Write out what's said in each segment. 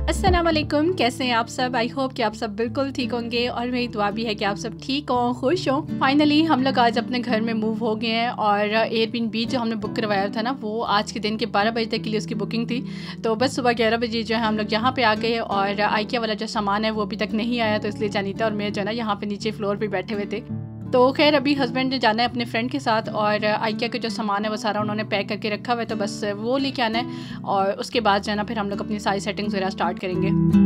अस्सलाम वालेकुम, कैसे हैं आप सब। आई होप कि आप सब बिल्कुल ठीक होंगे और मेरी दुआ भी है कि आप सब ठीक हों, खुश हों। फाइनली हम लोग आज अपने घर में मूव हो गए हैं और एयरबीएनबी जो हमने बुक करवाया था ना, वो आज के दिन के 12 बजे तक के लिए उसकी बुकिंग थी। तो बस सुबह 11 बजे जो है हम लोग यहाँ पे आ गए और आइकिया वाला जो सामान है वो अभी तक नहीं आया, तो इसलिए जानीता और मैं जो है ना यहाँ पे नीचे फ्लोर पर बैठे हुए थे। तो खैर अभी हस्बैंड ने जाना है अपने फ्रेंड के साथ और आइकिया का जो सामान है वो सारा उन्होंने पैक करके रखा हुआ है, तो बस वो लेके आना है और उसके बाद जो है ना फिर हम लोग अपनी सारी सेटिंग्स वगैरह स्टार्ट करेंगे।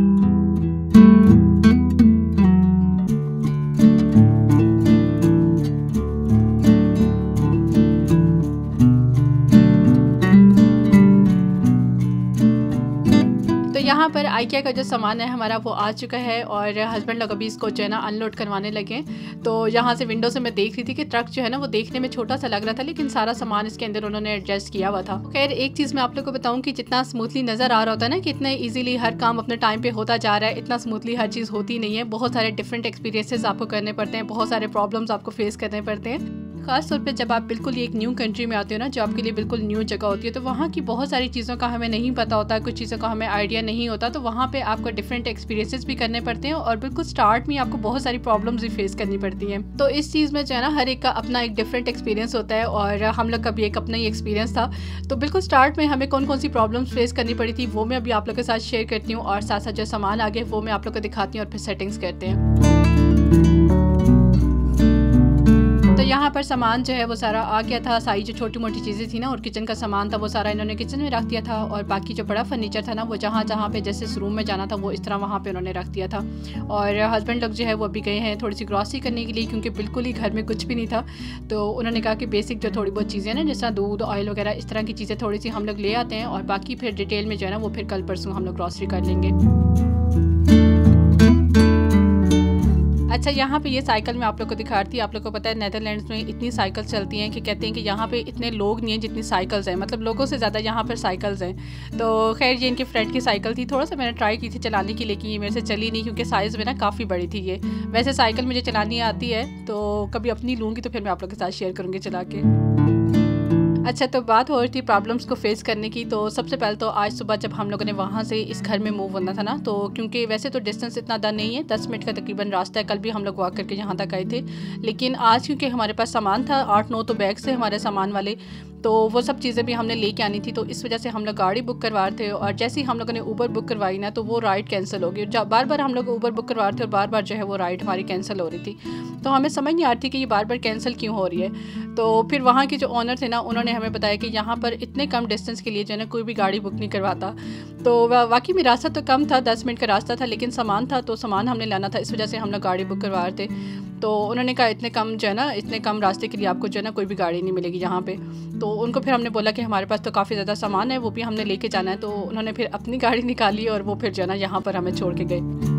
यहाँ पर आइकिया का जो सामान है हमारा वो आ चुका है और हस्बैंड लोग अभी इसको जो है ना अनलोड करवाने लगे। तो यहाँ से विंडो से मैं देख रही थी कि ट्रक जो है ना वो देखने में छोटा सा लग रहा था, लेकिन सारा सामान इसके अंदर उन्होंने एडजस्ट किया हुआ था। खैर एक चीज़ मैं आप लोग को बताऊँ कि जितना स्मूथली नज़र आ रहा होता है ना कि इतना ईजिली हर काम अपने टाइम पर होता जा रहा है, इतना स्मूथली हर चीज़ होती नहीं है। बहुत सारे डिफरेंट एक्सपीरियंसेस आपको करने पड़ते हैं, बहुत सारे प्रॉब्लम्स आपको फेस करने पड़ते हैं। ख़ास तौर पे जब आप बिल्कुल एक न्यू कंट्री में आते हो ना, जो आपके लिए बिल्कुल न्यू जगह होती है, तो वहाँ की बहुत सारी चीज़ों का हमें नहीं पता होता, कुछ चीज़ों का हमें आइडिया नहीं होता। तो वहाँ पे आपको डिफरेंट एक्सपीरियंसेस भी करने पड़ते हैं और बिल्कुल स्टार्ट में आपको बहुत सारी प्रॉब्लम्स भी फेस करनी पड़ती हैं। तो इस चीज़ में जो है ना हर एक का अपना एक डिफरेंट एक्सपीरियंस होता है और हम लोग का भी एक अपना ही एक्सपीरियंस था। तो बिल्कुल स्टार्ट में हमें कौन कौन सी प्रॉब्लम्स फेस करनी पड़ी थी वो मैं अभी आप लोग के साथ शेयर करती हूँ और साथ साथ जो सामान आ गए वो मैं आप लोग को दिखाती हूँ और फिर सेटिंग्स करते हैं। तो यहाँ पर सामान जो है वो सारा आ गया था, सारी जो छोटी मोटी चीज़ें थी ना और किचन का सामान था वो सारा इन्होंने किचन में रख दिया था और बाकी जो बड़ा फर्नीचर था ना वो जहाँ जहाँ पे जैसे इस रूम में जाना था वो इस तरह वहाँ पे उन्होंने रख दिया था। और हस्बैंड लोग जो है वो अभी गए हैं थोड़ी सी ग्रॉसरी करने के लिए, क्योंकि बिल्कुल ही घर में कुछ भी नहीं था। तो उन्होंने कहा कि बेसिक जो थोड़ी बहुत चीज़ें ना, जिस तरह दूध, ऑयल वगैरह, इस तरह की चीज़ें थोड़ी सी हम लोग ले आते हैं और बाकी फिर डिटेल में जो है ना वो फिर कल परसों हम लोग ग्रॉसरी कर लेंगे। अच्छा, यहाँ पे ये साइकिल मैं आप लोग को दिखाती हूँ। आप लोग को पता है नेदरलैंड्स में इतनी साइकिल चलती हैं कि कहते हैं कि यहाँ पे इतने लोग नहीं हैं जितनी साइकिल्स हैं, मतलब लोगों से ज़्यादा यहाँ पर साइकिल्स हैं। तो खैर ये इनके फ्रेंड की साइकिल थी, थोड़ा सा मैंने ट्राई की थी चलाने की, लेकिन ये मेरे से चली नहीं क्योंकि साइज़ में ना काफ़ी बड़ी थी ये। वैसे साइकिल मुझे चलानी आती है, तो कभी अपनी लूँगी तो फिर मैं आप लोग के साथ शेयर करूँगी चला के। अच्छा, तो बात हो रही थी प्रॉब्लम्स को फेस करने की। तो सबसे पहले तो आज सुबह जब हम लोगों ने वहाँ से इस घर में मूव होना था ना, तो क्योंकि वैसे तो डिस्टेंस इतना ज़्यादा नहीं है, 10 मिनट का तकरीबन रास्ता है। कल भी हम लोग वॉक करके यहाँ तक आए थे, लेकिन आज क्योंकि हमारे पास सामान था 8-9 तो बैग से हमारे सामान वाले, तो वो सब चीज़ें भी हमने लेके आनी थी। तो इस वजह से हम लोग गाड़ी बुक करवा रहे थे और जैसे ही हम लोगों ने ऊबर बुक करवाई ना तो वो राइड कैंसिल हो गई। बार बार हम लोग ऊबर बुक करवा रहे थे और बार बार जो है वो राइड हमारी कैंसिल हो रही थी। तो हमें समझ नहीं आ रही थी कि ये बार बार कैंसिल क्यों हो रही है। तो फिर वहाँ के जो ओनर थे ना, उन्होंने हमें बताया कि यहाँ पर इतने कम डिस्टेंस के लिए जो है ना कोई भी गाड़ी बुक नहीं करवाता। तो वाकई में रास्ता तो कम था, 10 मिनट का रास्ता था, लेकिन सामान था तो सामान हमने लाना था, इस वजह से हम लोग गाड़ी बुक करवा रहे थे। तो उन्होंने कहा इतने कम जो है ना, इतने कम रास्ते के लिए आपको जो है ना कोई भी गाड़ी नहीं मिलेगी यहाँ पे। तो उनको फिर हमने बोला कि हमारे पास तो काफ़ी ज़्यादा सामान है, वो भी हमने लेके जाना है। तो उन्होंने फिर अपनी गाड़ी निकाली और वो फिर जो है ना यहाँ पर हमें छोड़ के गए।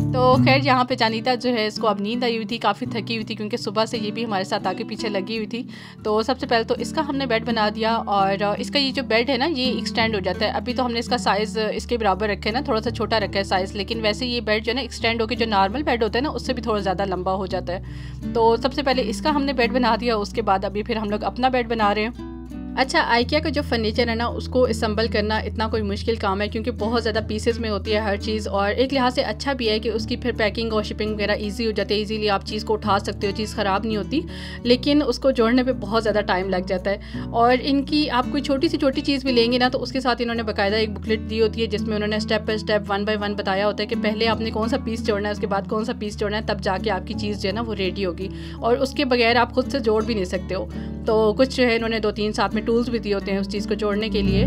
तो खैर यहाँ पे जानीता जो है इसको अब नींद आई हुई थी, काफ़ी थकी हुई थी क्योंकि सुबह से ये भी हमारे साथ आगे पीछे लगी हुई थी। तो सबसे पहले तो इसका हमने बेड बना दिया और इसका ये जो बेड है ना ये एक्सटेंड हो जाता है। अभी तो हमने इसका साइज़ इसके बराबर रखा है ना, थोड़ा सा छोटा रखा है साइज़, लेकिन वैसे ये बेड जो है ना एक्सटेंड होकर जो नॉर्मल बेड होता है ना उससे भी थोड़ा ज़्यादा लंबा हो जाता है। तो सबसे पहले इसका हमने बेड बना दिया, उसके बाद अभी फिर हम लोग अपना बेड बना रहे हैं। अच्छा, आइकिया का जो फर्नीचर है ना उसको असम्बल करना इतना कोई मुश्किल काम है क्योंकि बहुत ज़्यादा पीसेस में होती है हर चीज़, और एक लिहाज से अच्छा भी है कि उसकी फिर पैकिंग और शिपिंग वगैरह इजी हो जाती है, इजीली आप चीज़ को उठा सकते हो, चीज़ ख़राब नहीं होती। लेकिन उसको जोड़ने पे बहुत ज़्यादा टाइम लग जाता है। और इनकी आप कोई छोटी सी छोटी चीज़ भी लेंगे ना तो उसके साथ इन्होंने बाकायदा एक बुकलेट दी होती है जिसमें उन्होंने स्टेप बाय स्टेप 1 बाय 1 बताया होता है कि पहले आपने कौन सा पीस जोड़ना है, उसके बाद कौन सा पीस जोड़ना है, तब जाके आपकी चीज़ जो है ना वो रेडी होगी। और उसके बगैर आप खुद से जोड़ भी नहीं सकते हो। तो कुछ जो है इन्होंने 2-3 साथ में टूल्स भी दिए होते हैं उस चीज़ को जोड़ने के लिए।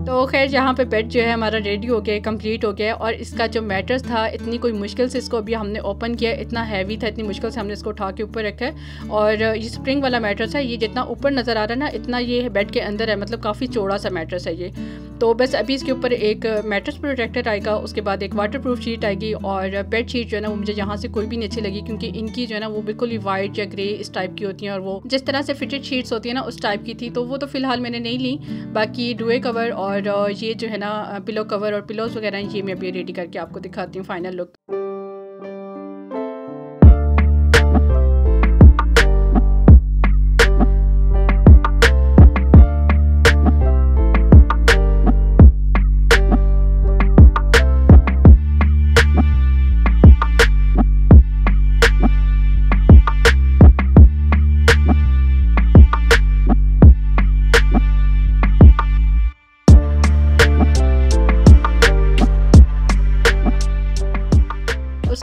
तो खैर यहाँ पे बेड जो है हमारा रेडी हो गया, कंप्लीट हो गया। और इसका जो मैट्रेस था इतनी कोई मुश्किल से इसको अभी हमने ओपन किया, इतना हैवी था, इतनी मुश्किल से हमने इसको उठा के ऊपर रखा है। और ये स्प्रिंग वाला मैट्रेस है, ये जितना ऊपर नज़र आ रहा है ना इतना ये बेड के अंदर है, मतलब काफ़ी चौड़ा सा मैट्रेस है ये। तो बस अभी इसके ऊपर एक मैट्रेस प्रोटेक्टर आएगा, उसके बाद एक वाटरप्रूफ शीट आएगी। और बेड शीट जो है ना वो मुझे यहाँ से कोई भी नहीं अच्छी लगी क्योंकि इनकी जो है ना वो बिल्कुल ही वाइट या ग्रे इस टाइप की होती हैं और वो जिस तरह से फिटेड शीट्स होती है ना उस टाइप की थी। तो वो तो फ़िलहाल मैंने नहीं ली। बाकी डुए कवर और ये जो है ना पिलो कवर और पिलोज़ वगैरह ये मैं अभी रेडी करके आपको दिखाती हूँ फाइनल लुक।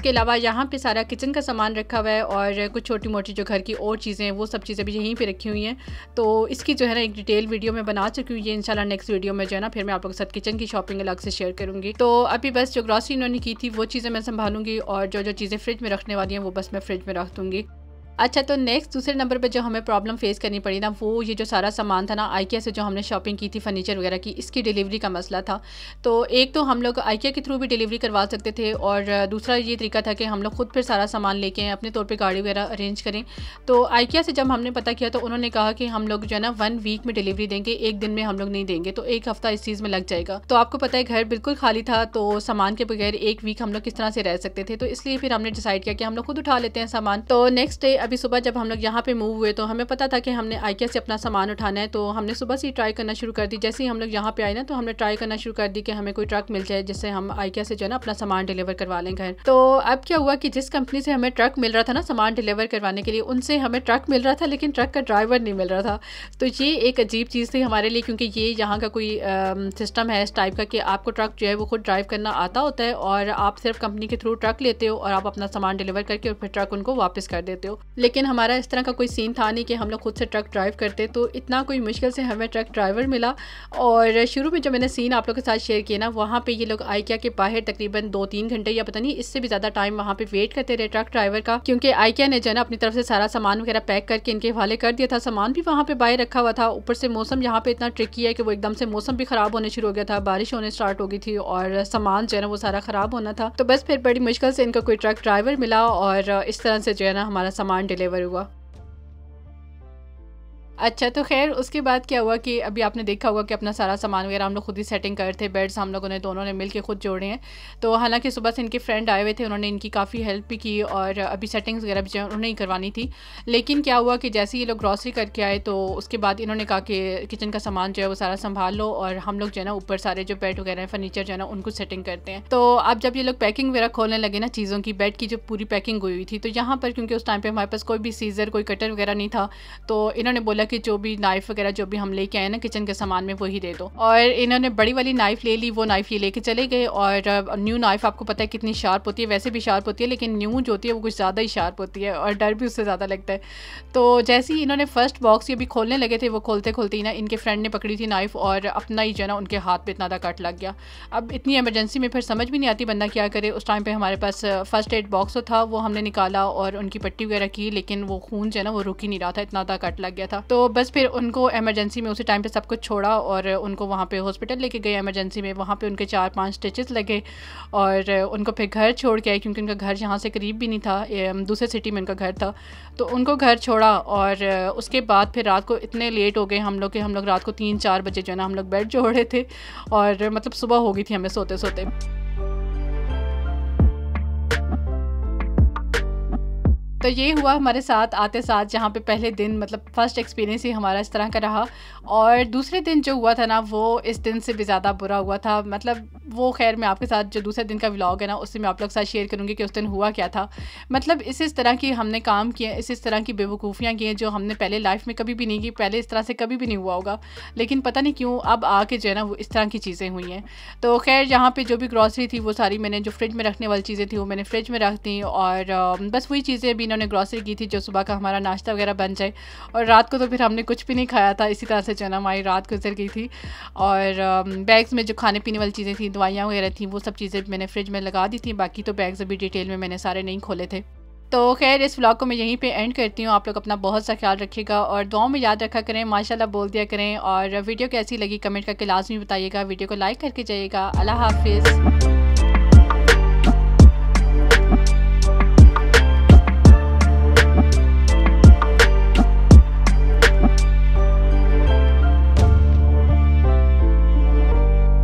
इसके अलावा यहाँ पे सारा किचन का सामान रखा हुआ है और कुछ छोटी मोटी जो घर की और चीज़ें हैं वो सब चीज़ें भी यहीं पे रखी हुई हैं। तो इसकी जो है ना एक डिटेल वीडियो मैं बना चुकी हूँ। ये इंशाल्लाह नेक्स्ट वीडियो में जो है ना फिर मैं आप लोगों के साथ किचन की शॉपिंग अलग से शेयर करूँगी। तो अभी बस जो ग्रॉसरी इन्होंने की थी वो चीज़ें मैं संभालूंगी और जो जो चीज़ें फ्रिज में रखने वाली हैं वो बस मैं फ्रिज में रख दूँगी। अच्छा, तो नेक्स्ट दूसरे नंबर पे जो हमें प्रॉब्लम फेस करनी पड़ी ना, वो ये जो सारा सामान था ना आइकिया से जो हमने शॉपिंग की थी फर्नीचर वगैरह की, इसकी डिलीवरी का मसला था। तो एक तो हम लोग आइकिया के थ्रू भी डिलीवरी करवा सकते थे और दूसरा ये तरीका था कि हम लोग खुद फिर सारा सामान लेके आएँ, अपने तौर पे गाड़ी वगैरह अरेंज करें। तो आइकिया से जब हमने पता किया तो उन्होंने कहा कि हम लोग जो है ना 1 वीक में डिलीवरी देंगे, 1 दिन में हम लोग नहीं देंगे, तो 1 हफ़्ता इस चीज़ में लग जाएगा। तो आपको पता है घर बिल्कुल खाली था, तो सामान के बगैर 1 वीक हम लोग किस तरह से रह सकते थे। तो इसलिए फिर हमने डिसाइड किया कि हम लोग खुद उठा लेते हैं सामान। तो नेक्स्ट डे अभी सुबह जब हम लोग यहाँ पे मूव हुए तो हमें पता था कि हमने आइकिया से अपना सामान उठाना है। तो हमने सुबह से ही ट्राई करना शुरू कर दी। जैसे ही हम लोग यहाँ पे आए ना तो हमने ट्राई करना शुरू कर दी कि हमें कोई ट्रक मिल जाए जिससे हम आइकिया से जो है ना अपना सामान डिलीवर करवा लें घर। तो अब क्या हुआ कि जिस कंपनी से हमें ट्रक मिल रहा था ना सामान डिलीवर करवाने के लिए, उनसे हमें ट्रक मिल रहा था लेकिन ट्रक का ड्राइवर नहीं मिल रहा था। तो ये एक अजीब चीज़ थी हमारे लिए, क्योंकि ये यहाँ का कोई सिस्टम है इस टाइप का कि आपको ट्रक जो है वो खुद ड्राइव करना आता होता है और आप सिर्फ कंपनी के थ्रू ट्रक लेते हो और आप अपना सामान डिलीवर करके और फिर ट्रक उनको वापस कर देते हो। लेकिन हमारा इस तरह का कोई सीन था नहीं कि हम लोग खुद से ट्रक ड्राइव करते। तो इतना कोई मुश्किल से हमें ट्रक ड्राइवर मिला। और शुरू में जो मैंने सीन आप लोगों के साथ शेयर किया ना, वहाँ पे ये लोग आइकिया के बाहर तकरीबन 2-3 घंटे या पता नहीं इससे भी ज़्यादा टाइम वहाँ पे वेट करते रहे ट्रक ड्राइवर का, क्योंकि आइकिया ने जो है ना अपनी तरफ से सारा सामान वगैरह पैक करके इनके हवाले कर दिया था। सामान भी वहाँ पे बाहर रखा हुआ था। ऊपर से मौसम यहाँ पे इतना ट्रिकी है कि वो एकदम से मौसम भी ख़राब होने शुरू हो गया था, बारिश होने स्टार्ट हो गई थी और सामान जो है ना वो सारा ख़राब होना था। तो बस फिर बड़ी मुश्किल से इनको कोई ट्रक ड्राइवर मिला और इस तरह से जो है ना हमारा सामान डिलीवर हुआ। अच्छा, तो खैर उसके बाद क्या हुआ कि अभी आपने देखा होगा कि अपना सारा सामान वगैरह हम लोग खुद ही सेटिंग कर थे। बेड्स हम लोगों ने दोनों ने मिल के खुद जोड़े हैं। तो हालांकि सुबह से इनके फ्रेंड आए हुए थे, उन्होंने इनकी काफ़ी हेल्प भी की और अभी सेटिंग्स वगैरह भी जो है उन्होंने ही करवानी थी। लेकिन क्या हुआ कि जैसे ये लोग ग्रॉसरी करके आए तो उसके बाद इन्होंने कहा कि किचन का सामान जो है वो सारा संभाल लो और हम लोग जो है ना ऊपर सारे जो बेड वगैरह फर्नीचर जो है ना उनको सेटिंग करते हैं। तो अब जब ये लोग पैकिंग वगैरह खोलने लगे ना चीज़ों की, बेड की जो पूरी पैकिंग हुई थी, तो यहाँ पर क्योंकि उस टाइम पर हमारे पास कोई भी सीज़र कोई कटर वगैरह नहीं था, तो इन्होंने बोला कि जो भी नाइफ वगैरह जो भी हम लेके आए ना किचन के सामान में वही दे दो। और इन्होंने बड़ी वाली नाइफ ले ली, वो नाइफ ये लेके चले गए। और न्यू नाइफ आपको पता है कितनी शार्प होती है, वैसे भी शार्प होती है लेकिन न्यू जो होती है वो कुछ ज़्यादा ही शार्प होती है और डर भी उससे ज़्यादा लगता है। तो जैसे ही इन्होंने फर्स्ट बॉक्स ये भी खोलने लगे थे, वो खोलते खोलते ही ना इनके फ्रेंड ने पकड़ी थी नाइफ और अपना ही जो है ना उनके हाथ पे इतना कट लग गया। अब इतनी इमरजेंसी में फिर समझ भी नहीं आती बंदा क्या करे। उस टाइम पे हमारे पास फर्स्ट एड बॉक्स था, वो हमने निकाला और उनकी पट्टी वगैरह की, लेकिन वो खून जो है ना वो रुक ही नहीं रहा था, इतना कट लग गया था। तो बस फिर उनको इमरजेंसी में उसी टाइम पे सब कुछ छोड़ा और उनको वहाँ पे हॉस्पिटल लेके गए इमरजेंसी में। वहाँ पे उनके 4-5 स्टिचेस लगे और उनको फिर घर छोड़ के आए, क्योंकि उनका घर यहाँ से करीब भी नहीं था, दूसरे सिटी में उनका घर था। तो उनको घर छोड़ा और उसके बाद फिर रात को इतने लेट हो गए हम लोग कि हम लोग रात को 3-4 बजे जो है ना हम लोग बेड जोड़े थे और मतलब सुबह हो गई थी हमें सोते सोते। तो ये हुआ हमारे साथ आते साथ, जहाँ पे पहले दिन मतलब फ़र्स्ट एक्सपीरियंस ही हमारा इस तरह का रहा। और दूसरे दिन जो हुआ था ना वो इस दिन से भी ज़्यादा बुरा हुआ था। मतलब वो खैर मैं आपके साथ जो दूसरे दिन का व्लॉग है ना उससे मैं आप लोग के साथ शेयर करूँगी कि उस दिन हुआ क्या था। मतलब इस तरह की हमने काम किए, इस तरह की बेवकूफ़ियाँ की हैं जो हमने पहले लाइफ में कभी भी नहीं की, पहले इस तरह से कभी भी नहीं हुआ होगा। लेकिन पता नहीं क्यों अब आके जो है ना वो इस तरह की चीज़ें हुई हैं। तो खैर यहाँ पे जो भी ग्रॉसरी थी वो सारी मैंने, जो फ्रिज में रखने वाली चीज़ें थी वो मैंने फ्रिज में रख दी और बस वही चीज़ें भी इन्होंने ग्रॉसरी की थी जो सुबह का हमारा नाश्ता वगैरह बन जाए। और रात को तो फिर हमने कुछ भी नहीं खाया था, इसी तरह से जो है ना हमारी रात गुजर गई थी। और बैग्स में जो खाने पीने वाली चीज़ें थी, दवाइयाँ वगैरह थी, वो सब चीज़ें मैंने फ्रिज में लगा दी थी। बाकी तो बैग्स अभी डिटेल में मैंने सारे नहीं खोले थे। तो खैर इस व्लॉग को मैं यहीं पे एंड करती हूँ। आप लोग अपना बहुत सा ख्याल रखिएगा और दुआओं में याद रखा करें, माशाल्लाह बोल दिया करें। और वीडियो कैसी लगी कमेंट करके लाजमी बताइएगा, वीडियो को लाइक करके जाइएगा। अल्लाह हाफिज़।